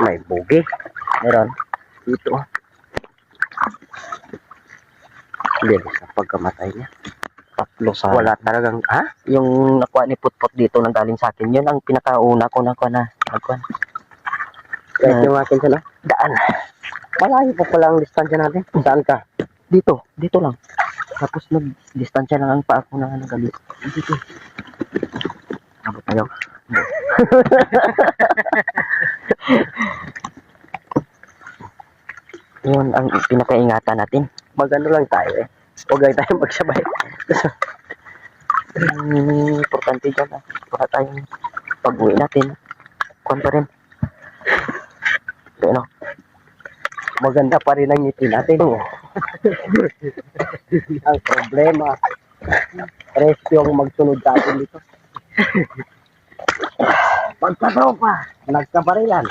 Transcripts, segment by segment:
May bugi. Meron. Dito. Hindi sa pagkamatay niya. Tatlo sa... Wala talagang, ha? Yung nakuha ni Putput dito nang galing sa akin, yun ang pinakauna ko nakuha na. Kahit yung akin sila. Daan. Malayo pa pala ang distansya natin. Saan ka? Dito lang. Tapos nag-distansya lang ang paa ko na galit. Dito. Abot tayo. Yun ang pinakaingatan natin. Magano lang tayo eh. Huwag lang tayo magsabay. Importante dyan para tayong pag-uwi natin. Kuwan pa rin. Ano? Maganda pa rin ang ngiti natin. Ang problema, presyong magsunod sa atin dito. Pagpatropa, nagkabarilan.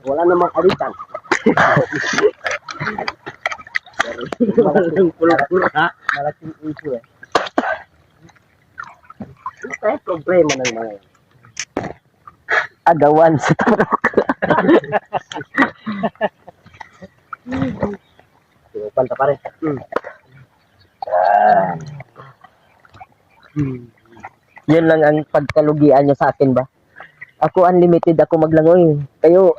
Wala namang alitan. Malaking pulpura, ha? Malaking issue eh. Ano tayo problema ng mga yan? Agawan sa tarok. Panta pa rin. Yun lang ang pagkalugian niya sa akin ba? Ako unlimited ako maglangoy. Kayo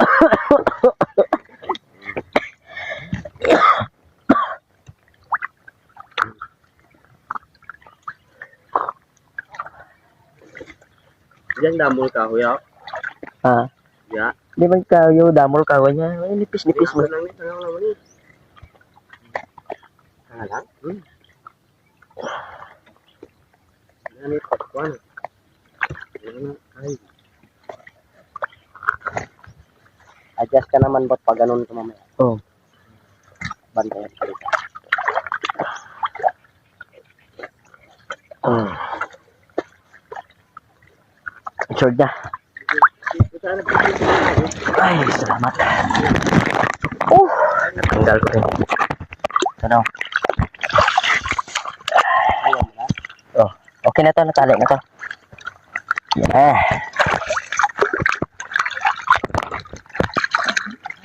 Diyan damol ka, huya. ha? Ya. Di ba kayo damol kawan niya? Ay, nipis-nipis mo. Lang ni, tanong naman ni. Lang? Ano ito? Kuan? Ay. Adjust ka naman bot pag ganun ka mamaya. Oh. Bantayan ka rin. Sure na. Ay, salamat. Natanggal ko rin. Ano? Oh, okay na to, natali na to. Yeah.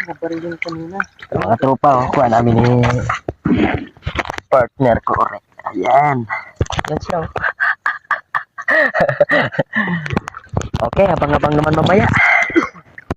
Nabarilin kanina. Mga tropa, kuha namin ni partner ko, correct. Ayan. Yan siya. Okay, abang-abang naman mamaya.